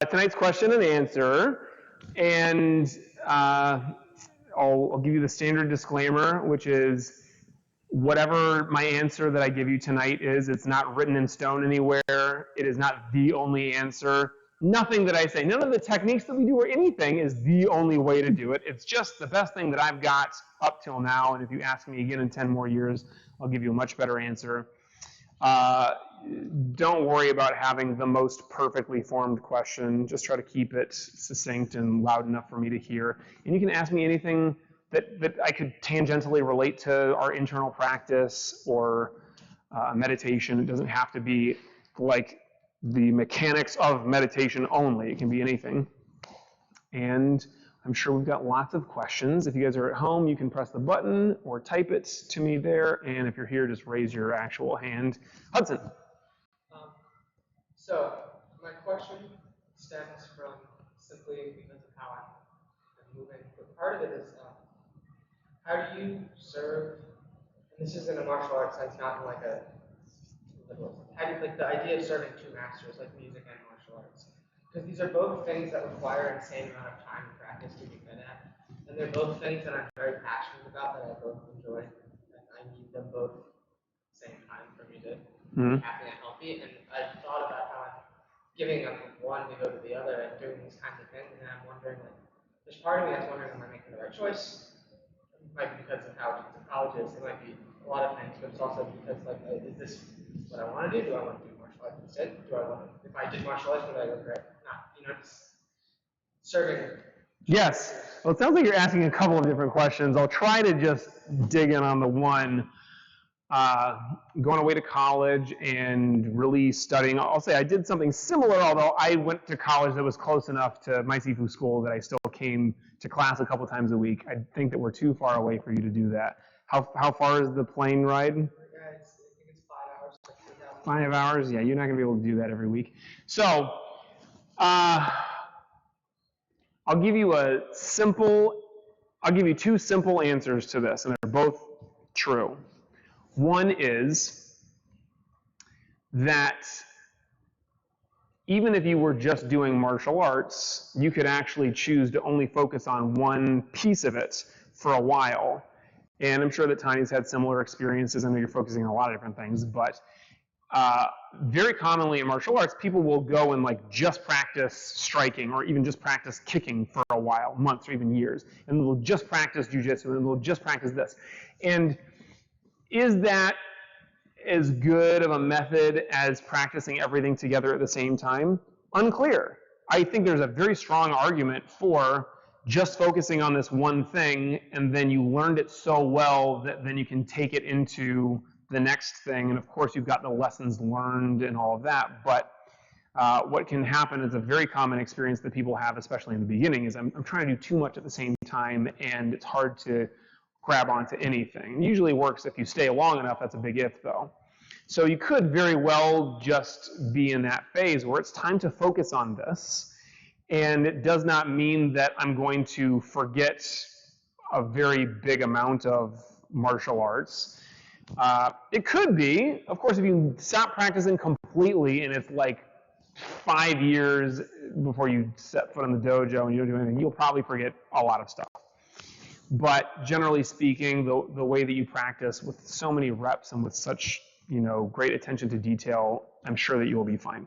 tonight's question and answer, and I'll give you the standard disclaimer, which is whatever my answer that I give you tonight is, it's not written in stone anywhere. It is not the only answer. Nothing that I say, none of the techniques that we do or anything is the only way to do it. It's just the best thing that I've got up till now, and if you ask me again in 10 more years, I'll give you a much better answer. Don't worry about having the most perfectly formed question. Just try to keep it succinct and loud enough for me to hear. And you can ask me anything that I could tangentially relate to our internal practice or meditation. It doesn't have to be like the mechanics of meditation only. It can be anything. And I'm sure we've got lots of questions. If you guys are at home, you can press the button or type it to me there. And if you're here, just raise your actual hand. Hudson. So my question stems from simply because of how I'm moving. But part of it is how do you serve, and this is in a martial arts sense, not in like a liberal sense. How do you, like the idea of serving two masters, like music and martial arts? Because these are both things that require an insane amount of time and practice to be good at. And they're both things that I'm very passionate about, that I both enjoy. And I need them both at the same time for me to be happy and healthy. And I've thought about how I'm giving up one to go to the other and doing these kinds of things. And I'm wondering, like, there's part of me that's wondering, am I making the right choice? It might be because of how expensive college is. It might be a lot of things, but it's also because, like, is this what I want to do? Do I want to do martial arts instead? Do I want to, if I did martial arts, would I regret not, just serving? Yes. Well, it sounds like you're asking a couple of different questions. I'll try to just dig in on the one. Going away to college and really studying. I'll say I did something similar, although I went to college that was close enough to my Sifu school that I still came to class a couple times a week. I think that we're too far away for you to do that. How far is the plane ride? I think it's 5 hours. 5 hours? Yeah, you're not going to be able to do that every week. So, I'll give you two simple answers to this, and they're both true. One is that even if you were just doing martial arts, you could actually choose to only focus on one piece of it for a while. And I'm sure that Tanya's had similar experiences. I know you're focusing on a lot of different things, but very commonly in martial arts, people will go and like just practice striking or even just practice kicking for a while, months or even years. And they'll just practice jujitsu and they'll just practice this. And is that as good of a method as practicing everything together at the same time? Unclear. I think there's a very strong argument for just focusing on this one thing, and then you learned it so well that then you can take it into the next thing. And of course, you've got the lessons learned and all of that. But what can happen is a very common experience that people have, especially in the beginning, is I'm trying to do too much at the same time, and it's hard to grab onto anything. It usually works if you stay long enough. That's a big if, though. So you could very well just be in that phase where it's time to focus on this. And it does not mean that I'm going to forget a very big amount of martial arts. It could be, of course, if you stop practicing completely and it's like 5 years before you set foot in the dojo and you don't do anything, you'll probably forget a lot of stuff. But generally speaking, the way that you practice with so many reps and with such great attention to detail, I'm sure that you will be fine.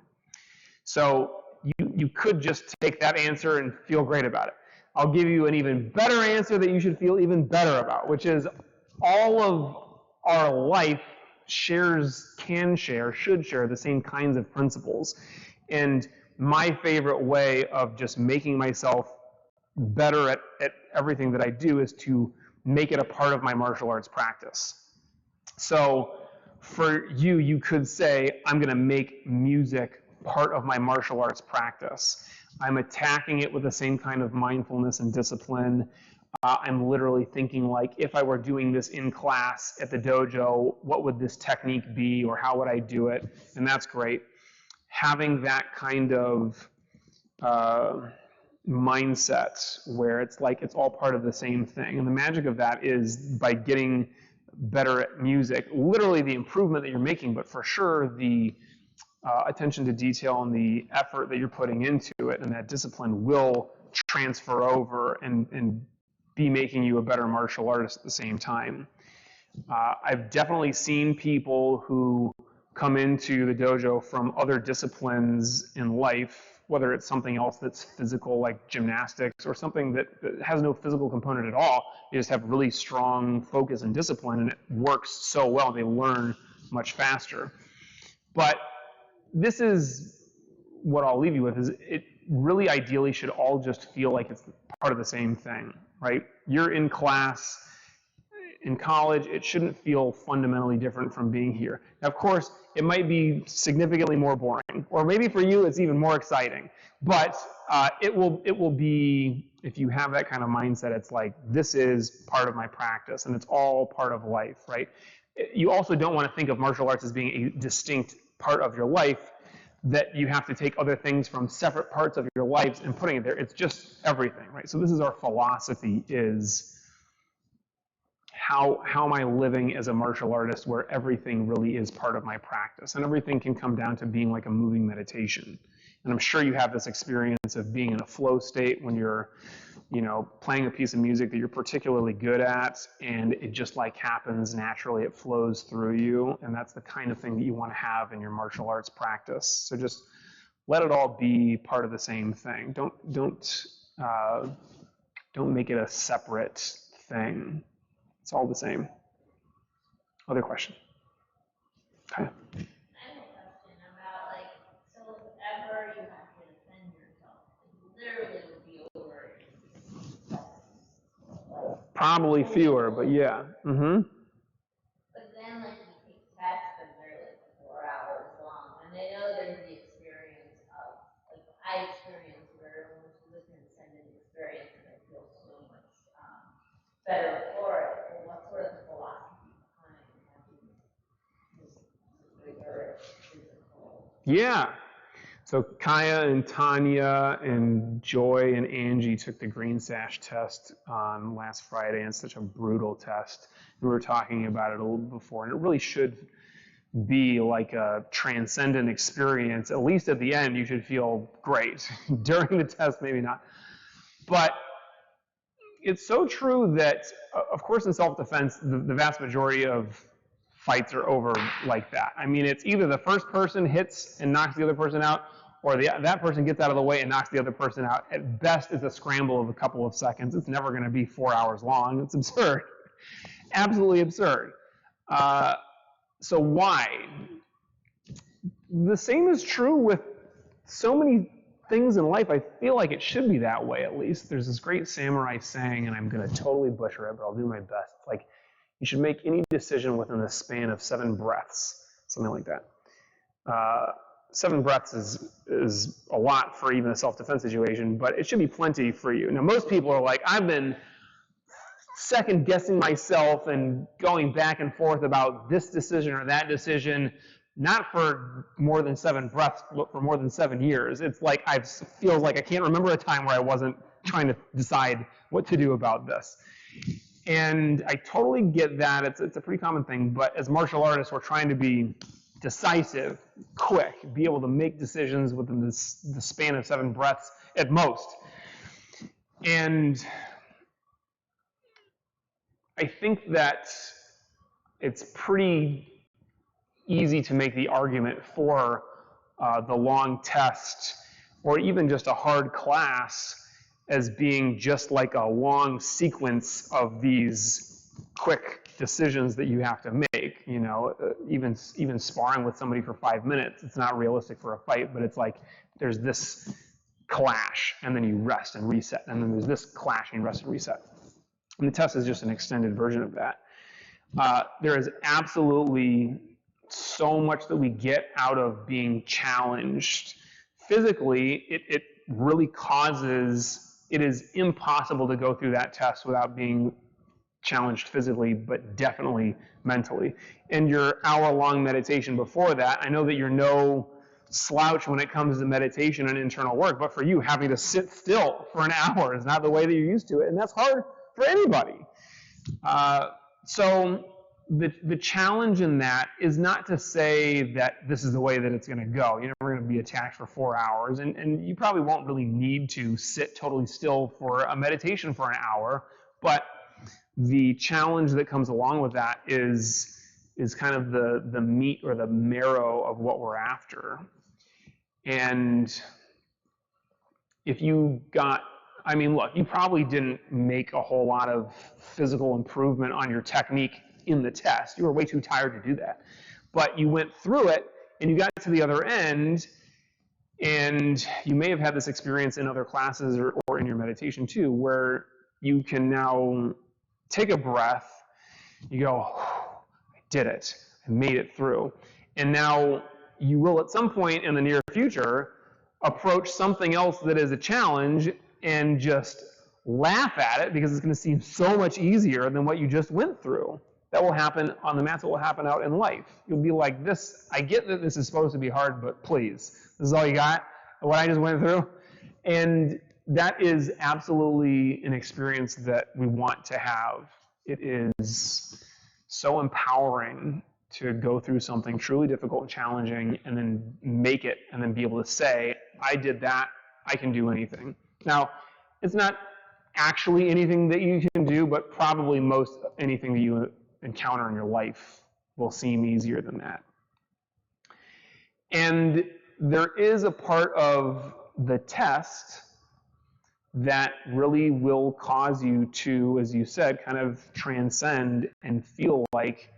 So you could just take that answer and feel great about it. I'll give you an even better answer that you should feel even better about, which is all of our life should share the same kinds of principles. And my favorite way of just making myself better at everything that I do is to make it a part of my martial arts practice. So for you could say, I'm going to make music part of my martial arts practice. I'm attacking it with the same kind of mindfulness and discipline. I'm literally thinking like, if I were doing this in class at the dojo, what would this technique be, or how would I do it? And that's great. Having that kind of mindset where it's like it's all part of the same thing. And the magic of that is by getting better at music, literally the improvement that you're making, but for sure the attention to detail and the effort that you're putting into it, and that discipline will transfer over and be making you a better martial artist at the same time. I've definitely seen people who come into the dojo from other disciplines in life, whether it's something else that's physical like gymnastics or something that has no physical component at all. They just have really strong focus and discipline, and it works so well. They learn much faster. But this is what I'll leave you with, is it really ideally should all just feel like it's part of the same thing, right? You're in class in college, it shouldn't feel fundamentally different from being here. Now, of course, it might be significantly more boring, or maybe for you it's even more exciting, but it will be, if you have that kind of mindset, it's like, this is part of my practice, and it's all part of life, right? You also don't want to think of martial arts as being a distinct part of your life, that you have to take other things from separate parts of your lives and putting it there. It's just everything, right? So this is our philosophy, is how am I living as a martial artist where everything really is part of my practice, and everything can come down to being like a moving meditation. And I'm sure you have this experience of being in a flow state when you're, playing a piece of music that you're particularly good at, and it just like happens naturally, it flows through you, and that's the kind of thing that you want to have in your martial arts practice. So just let it all be part of the same thing. Don't make it a separate thing. It's all the same. Other question? Okay. I have a question about, so if ever you have to defend yourself, it literally would be over. Probably fewer, but yeah. Mm-hmm. But then, you take tests and they're 4 hours long, and I know there's the experience of, I experienced where once you listen and send an experience, and I feel so much better for it. What sort of philosophy behind having this rigor physical? Yeah. So Kaya and Tanya and Joy and Angie took the Green Sash test on last Friday, and it's such a brutal test. We were talking about it a little before, and it really should be like a transcendent experience. At least at the end, you should feel great. During the test, maybe not. But it's so true that, of course, in self-defense, the vast majority of fights are over like that. I mean, it's either the first person hits and knocks the other person out, or that person gets out of the way and knocks the other person out. At best, it's a scramble of a couple of seconds. It's never going to be 4 hours long. It's absurd. Absolutely absurd. So why? The same is true with so many things in life. I feel like it should be that way, at least. There's this great samurai saying, and I'm going to totally butcher it, but I'll do my best. It's like, you should make any decision within the span of 7 breaths, something like that. 7 breaths is a lot for even a self-defense situation, but it should be plenty for you. Now, most people are like, I've been second-guessing myself and going back and forth about this decision or that decision, not for more than 7 breaths, but for more than 7 years. It's like feels like I can't remember a time where I wasn't trying to decide what to do about this. And I totally get that. It's a pretty common thing. But as martial artists, we're trying to be decisive, quick, be able to make decisions within the span of 7 breaths at most. And I think that it's pretty easy to make the argument for the long test, or even just a hard class, as being just like a long sequence of these quick decisions that you have to make. Even sparring with somebody for 5 minutes, it's not realistic for a fight, but it's like there's this clash, and then you rest and reset, and then there's this clash and you rest and reset. And the test is just an extended version of that. There is absolutely so much that we get out of being challenged. Physically, it really it is impossible to go through that test without being challenged physically, but definitely mentally. And your hour-long meditation before that, I know that you're no slouch when it comes to meditation and internal work, but for you, having to sit still for an hour is not the way that you're used to it, and that's hard for anybody. So the challenge in that is not to say that this is the way that it's going to go. You're never going to be attacked for 4 hours, and you probably won't really need to sit totally still for a meditation for an hour, but the challenge that comes along with that is kind of the meat or the marrow of what we're after. And if you got, I mean, look, you probably didn't make a whole lot of physical improvement on your technique in the test. You were way too tired to do that. But you went through it, and you got to the other end, and you may have had this experience in other classes or in your meditation too, where you can now take a breath, you go, I did it, I made it through. And now you will at some point in the near future approach something else that is a challenge and just laugh at it because it's going to seem so much easier than what you just went through. That will happen on the mats. It will happen out in life. You'll be like, this, I get that this is supposed to be hard, but please, this is all you got? What I just went through? And that is absolutely an experience that we want to have. It is so empowering to go through something truly difficult and challenging and then make it and then be able to say, I did that, I can do anything. Now, it's not actually anything that you can do, but probably most anything that you encounter in your life will seem easier than that. And there is a part of the test that really will cause you to, as you said, kind of transcend and feel like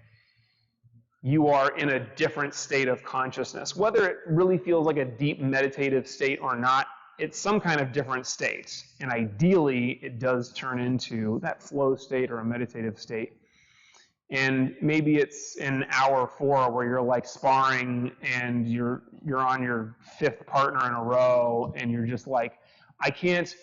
you are in a different state of consciousness. Whether it really feels like a deep meditative state or not, it's some kind of different state. And ideally, it does turn into that flow state or a meditative state. And maybe it's in hour 4 where you're like sparring and you're on your 5th partner in a row and you're just like, I can't,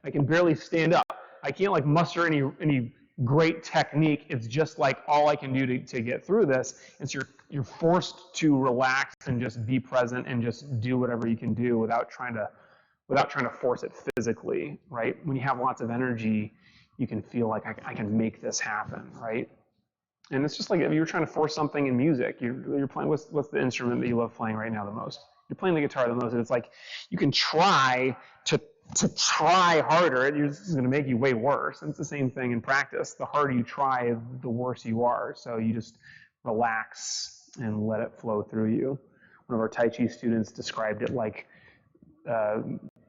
I can barely stand up. I can't like muster any great technique. It's just like all I can do to get through this. And so you're forced to relax and just be present and just do whatever you can do without trying to force it physically, right? When you have lots of energy, you can feel like I can make this happen, right? And it's just like if you were trying to force something in music, you're playing, what's the instrument that you love playing right now the most? You're playing the guitar the most, and it's like you can try to try harder, it's going to make you way worse. And it's the same thing in practice. The harder you try, the worse you are. So you just relax and let it flow through you. One of our Tai Chi students described it like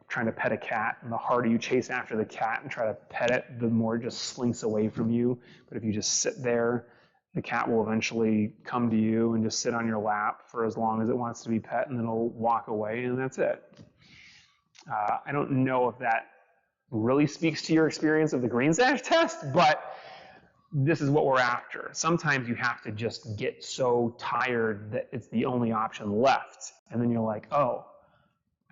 trying to pet a cat, and the harder you chase after the cat and try to pet it, the more it just slinks away from you. But if you just sit there, the cat will eventually come to you and just sit on your lap for as long as it wants to be pet, and then it'll walk away, and that's it. I don't know if that really speaks to your experience of the Green Sash test, but this is what we're after. Sometimes you have to just get so tired that it's the only option left, and then you're like, oh,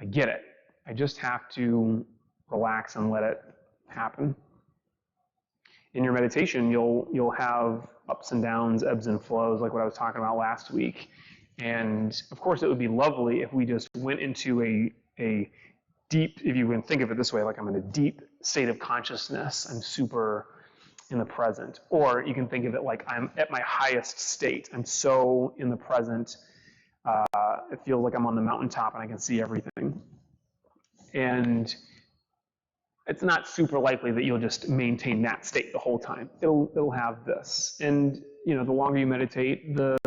I get it. I just have to relax and let it happen. In your meditation, you'll have ups and downs, ebbs and flows, like what I was talking about last week. And of course, it would be lovely if we just went into a deep, if you can think of it this way, like I'm in a deep state of consciousness, I'm super in the present. Or you can think of it like I'm at my highest state. I'm so in the present, it feels like I'm on the mountaintop and I can see everything. And it's not super likely that you'll just maintain that state the whole time. It'll have this. And the longer you meditate, the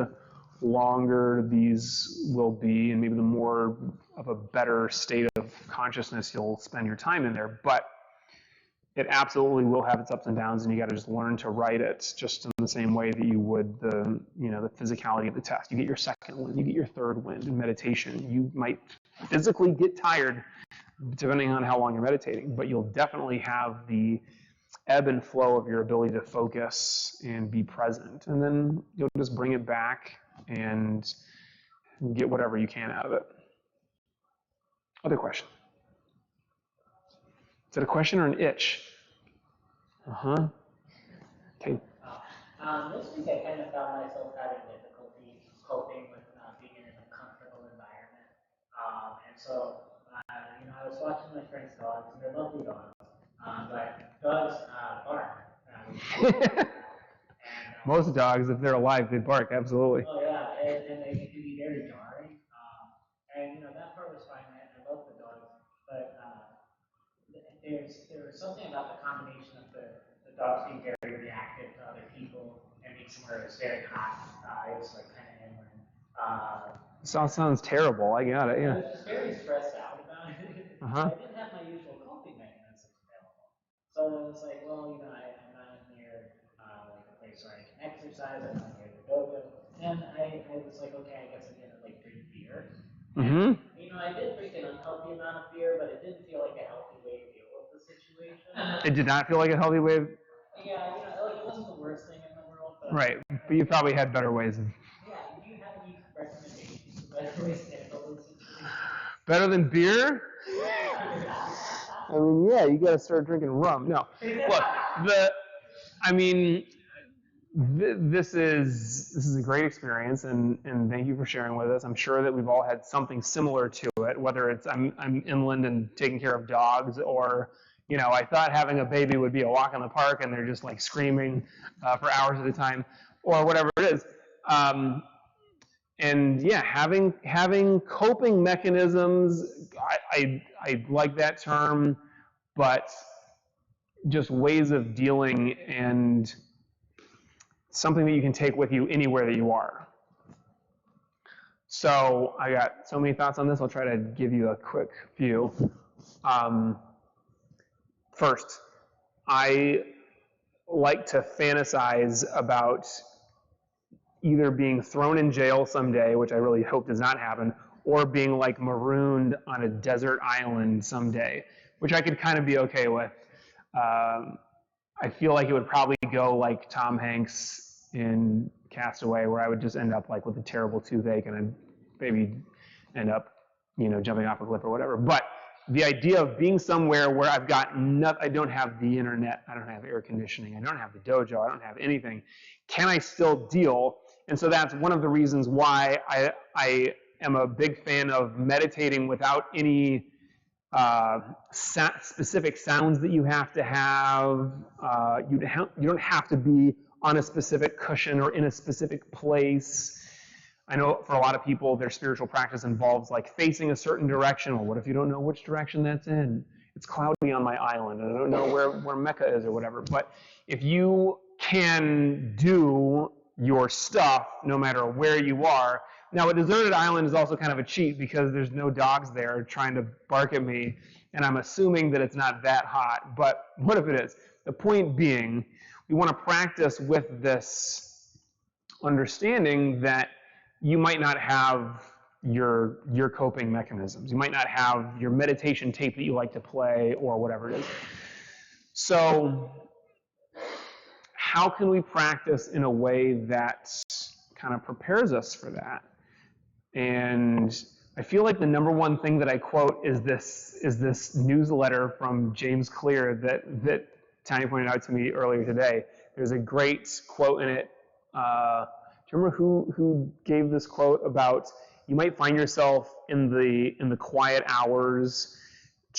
longer these will be, and maybe the more of a better state of consciousness you'll spend your time in there. But it absolutely will have its ups and downs, and you got to just learn to write it just in the same way that you would the physicality of the test. You get your second wind, you get your third wind in meditation. You might physically get tired depending on how long you're meditating, but you'll definitely have the ebb and flow of your ability to focus and be present. And then you'll just bring it back and get whatever you can out of it. Other question? Is it a question or an itch? Okay. This week I kind of found myself having difficulty coping with being in an uncomfortable environment. And so, I was watching my friend's dogs, and they're lovely dogs, but dogs bark. And Most dogs, if they're alive, they bark, absolutely. Oh yeah, and it can be very jarring. And you know that part was fine. I love the dogs, but there was something about the combination of the dogs being very reactive to other people and being somewhere that's very hot. It was like kind of inland. Sounds terrible. I got it. I Yeah. was just very stressed out about it. Uh-huh. I didn't have my usual coping mechanisms available. So I was like, well, you know, I'm not near like a place where I can exercise. I'm not near the dojo. And I was like, okay, I guess I'm gonna like drink beer. Mm-hmm. You know, I did drink an unhealthy amount of beer, but it didn't feel like a healthy way to deal with the situation. It did not feel like a healthy way. Yeah, you know, like it wasn't the worst thing in the world, but Right, but you probably had better ways. yeah, do you have any recommendations for better ways to handle those situations? Better than beer? I mean, yeah, you got to start drinking rum. No, look, this is a great experience, and thank you for sharing with us. I'm sure that we've all had something similar to it, whether it's I'm inland and taking care of dogs, or you know, I thought having a baby would be a walk in the park, and they're just like screaming for hours at a time, or whatever it is. And yeah, having coping mechanisms, I like that term, but just ways of dealing and something that you can take with you anywhere that you are. So I got so many thoughts on this. I'll try to give you a quick few. First, I like to fantasize about either being thrown in jail someday, which I really hope does not happen, or being like marooned on a desert island someday, which I could kind of be okay with. I feel like it would probably go like Tom Hanks in Castaway, where I would just end up like with a terrible toothache and I'd maybe end up, you know, jumping off a cliff or whatever. But the idea of being somewhere where I've got I don't have the internet, I don't have air conditioning, I don't have the dojo, I don't have anything. Can I still deal? And so that's one of the reasons why I am a big fan of meditating without any specific sounds that you have to have. You don't have to be on a specific cushion or in a specific place. I know for a lot of people, their spiritual practice involves like facing a certain direction. Well, what if you don't know which direction that's in? It's cloudy on my island, and I don't know where Mecca is or whatever. But if you can do your stuff no matter where you are. Now, a deserted island is also kind of a cheat because there's no dogs there trying to bark at me, and I'm assuming that it's not that hot. But what if it is? The point being, we want to practice with this understanding that you might not have your coping mechanisms. You might not have your meditation tape that you like to play or whatever it is. So how can we practice in a way that kind of prepares us for that? And I feel like the number one thing that I quote is this newsletter from James Clear that Tanya pointed out to me earlier today. There's a great quote in it. Do you remember who gave this quote about you might find yourself in the quiet hours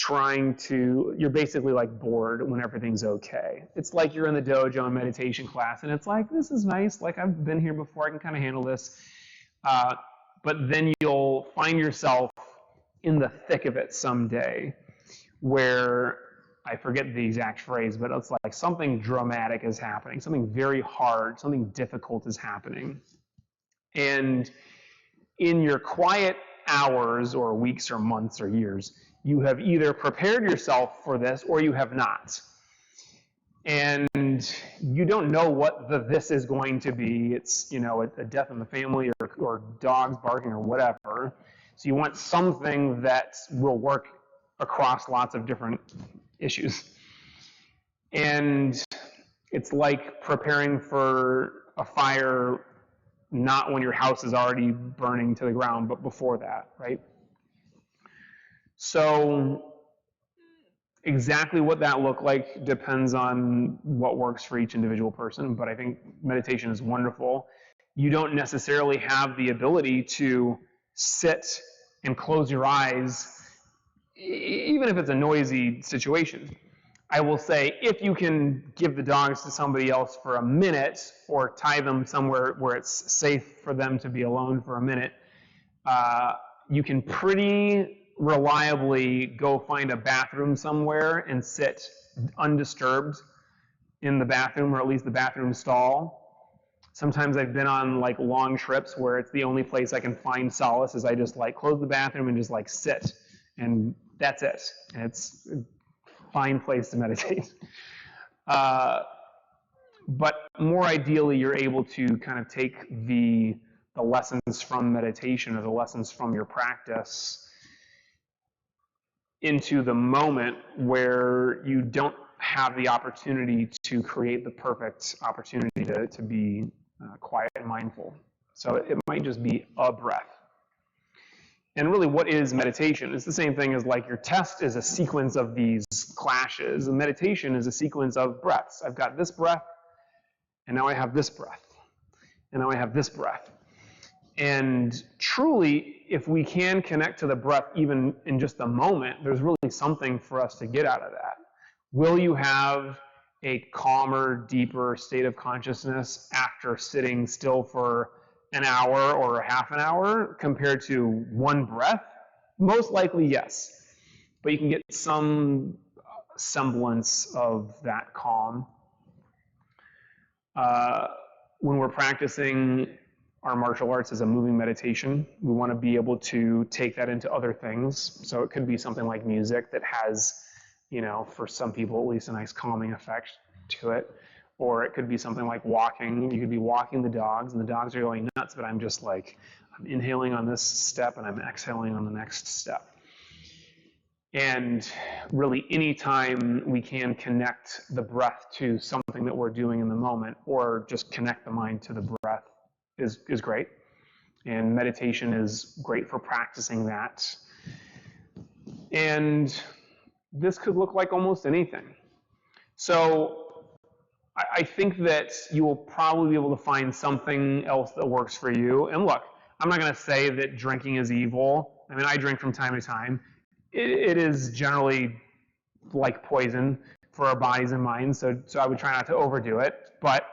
you're basically like bored when everything's okay. It's like you're in the dojo in meditation class and it's like, this is nice, like I've been here before, I can kind of handle this. But then you'll find yourself in the thick of it someday where, I forget the exact phrase, but it's like something dramatic is happening, something very hard, something difficult is happening. And in your quiet hours or weeks or months or years, you have either prepared yourself for this or you have not. And you don't know what this is going to be. It's, you know, a death in the family or dogs barking or whatever. So you want something that will work across lots of different issues. And it's like preparing for a fire, not when your house is already burning to the ground, but before that, right? So exactly what that looked like depends on what works for each individual person, but I think meditation is wonderful. You don't necessarily have the ability to sit and close your eyes, even if it's a noisy situation. I will say, if you can give the dogs to somebody else for a minute or tie them somewhere where it's safe for them to be alone for a minute, you can pretty reliably go find a bathroom somewhere and sit undisturbed in the bathroom, or at least the bathroom stall. Sometimes I've been on like long trips where it's the only place I can find solace is I just like close the bathroom and just like sit, and that's it. And it's a fine place to meditate. But more ideally, you're able to kind of take the lessons from meditation or the lessons from your practice into the moment where you don't have the opportunity to create the perfect opportunity to be quiet and mindful. So it might just be a breath. And really, what is meditation? It's the same thing as like your test is a sequence of these clashes, and meditation is a sequence of breaths. I've got this breath, and now I have this breath, and now I have this breath. And truly, if we can connect to the breath even in just a moment, there's really something for us to get out of that. Will you have a calmer, deeper state of consciousness after sitting still for an hour or a half an hour compared to one breath? Most likely, yes. But you can get some semblance of that calm. When we're practicing our martial arts as a moving meditation, we want to be able to take that into other things. So it could be something like music that has, for some people at least, a nice calming effect to it. Or it could be something like walking. You could be walking the dogs, and the dogs are going nuts, but I'm just like, I'm inhaling on this step, and I'm exhaling on the next step. And really, anytime we can connect the breath to something that we're doing in the moment, or just connect the mind to the breath, is great. And meditation is great for practicing that. And this could look like almost anything. So I think that you will probably be able to find something else that works for you. And look, I'm not going to say that drinking is evil. I mean, I drink from time to time. It is generally like poison for our bodies and minds, so I would try not to overdo it. But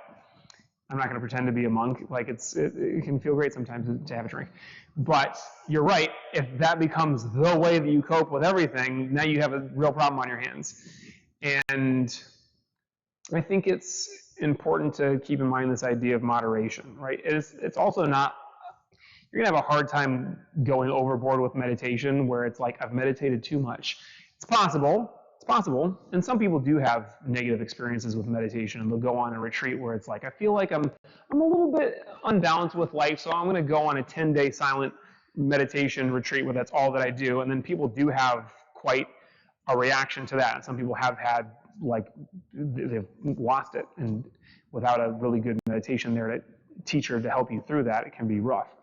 I'm not going to pretend to be a monk. Like it can feel great sometimes to have a drink. But you're right. If that becomes the way that you cope with everything, now you have a real problem on your hands. And I think it's important to keep in mind this idea of moderation, right? It's also not, you're going to have a hard time going overboard with meditation where it's like, I've meditated too much. It's possible. And some people do have negative experiences with meditation, and they'll go on a retreat where it's like, I feel like I'm a little bit unbalanced with life, so I'm going to go on a 10-day silent meditation retreat where that's all that I do. And then people do have quite a reaction to that. And some people have had, like, they've lost it. And without a really good meditation teacher to help you through that, it can be rough.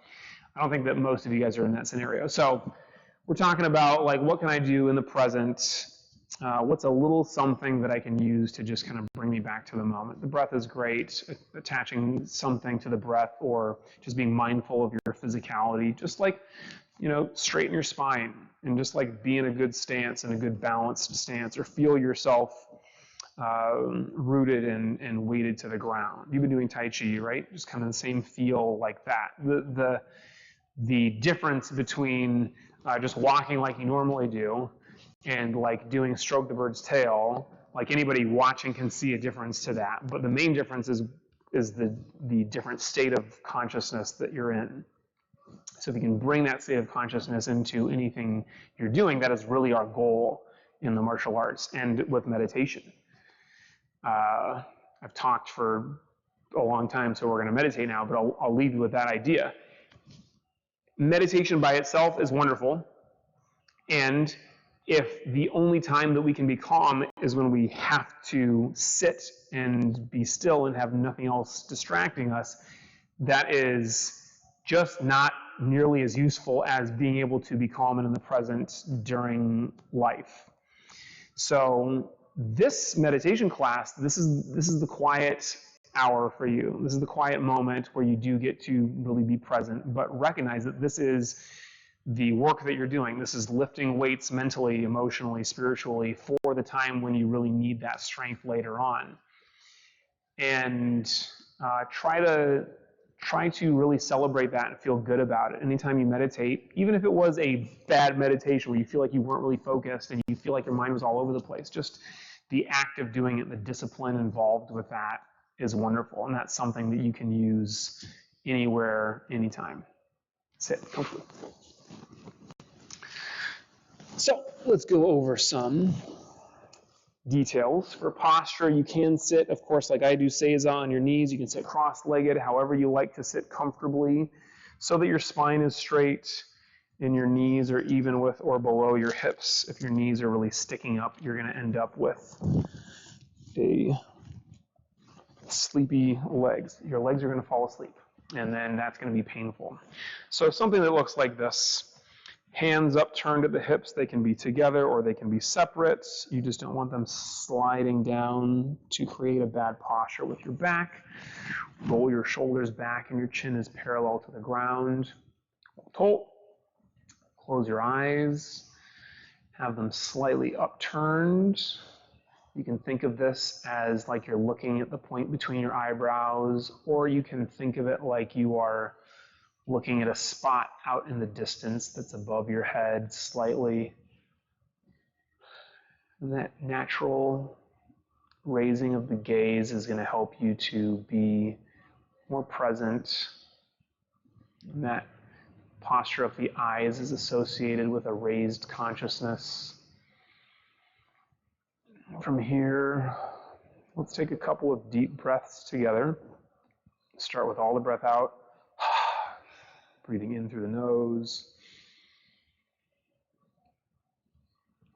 I don't think that most of you guys are in that scenario. So we're talking about, like, what can I do in the present? What's a little something that I can use to just kind of bring me back to the moment? The breath is great. Attaching something to the breath, or just being mindful of your physicality. Just like, straighten your spine and just like be in a good stance and a good balanced stance, or feel yourself rooted and weighted to the ground. You've been doing Tai Chi, right? Just kind of the same feel like that. The difference between just walking like you normally do and like doing stroke the bird's tail, like anybody watching can see a difference to that. But the main difference is the different state of consciousness that you're in. So if you can bring that state of consciousness into anything you're doing, that is really our goal in the martial arts and with meditation. I've talked for a long time, so we're going to meditate now, but I'll leave you with that idea. Meditation by itself is wonderful, and if the only time that we can be calm is when we have to sit and be still and have nothing else distracting us, that is just not nearly as useful as being able to be calm and in the present during life. So this meditation class, this is the quiet hour for you. This is the quiet moment where you do get to really be present, but recognize that this is the work that you're doing. This is lifting weights mentally, emotionally, spiritually for the time when you really need that strength later on. And try to really celebrate that and feel good about it. Anytime you meditate, even if it was a bad meditation where you feel like you weren't really focused and you feel like your mind was all over the place, just the act of doing it, the discipline involved with that is wonderful. And that's something that you can use anywhere, anytime. Sit comfortably. So let's go over some details. For posture, you can sit, of course, like I do, seiza on your knees. You can sit cross-legged, however you like to sit comfortably, so that your spine is straight and your knees are even with or below your hips. If your knees are really sticking up, you're going to end up with a sleepy legs. Your legs are going to fall asleep, and then that's going to be painful. So something that looks like this. Hands upturned at the hips, they can be together or they can be separate. You just don't want them sliding down to create a bad posture with your back. Roll your shoulders back and your chin is parallel to the ground. Close your eyes. Have them slightly upturned. You can think of this as like you're looking at the point between your eyebrows, or you can think of it like you are looking at a spot out in the distance that's above your head slightly. And that natural raising of the gaze is going to help you to be more present. And that posture of the eyes is associated with a raised consciousness. From here, let's take a couple of deep breaths together. Start with all the breath out. Breathing in through the nose.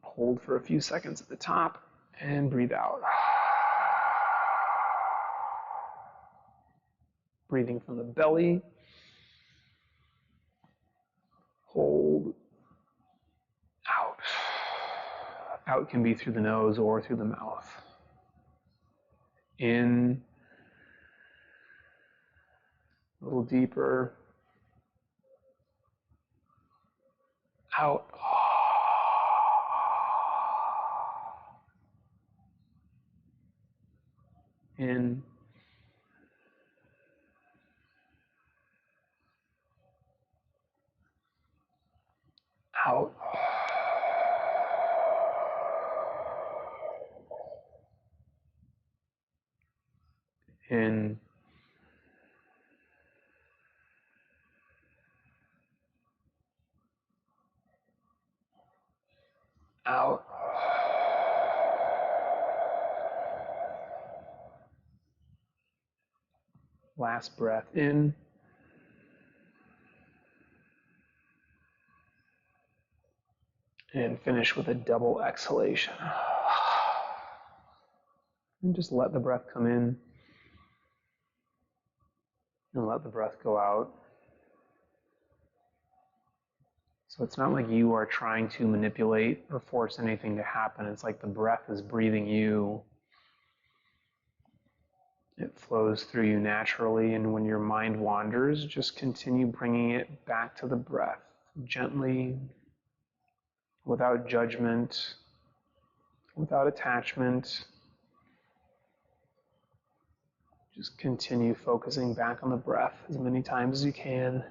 Hold for a few seconds at the top and breathe out. Breathing from the belly. Hold. Out. Out can be through the nose or through the mouth. In. A little deeper. Out. In. Out. In. Out. Last breath in. And finish with a double exhalation. And just let the breath come in. And let the breath go out. So it's not like you are trying to manipulate or force anything to happen. It's like the breath is breathing you. It flows through you naturally, and when your mind wanders, just continue bringing it back to the breath, gently, without judgment, without attachment. Just continue focusing back on the breath as many times as you can.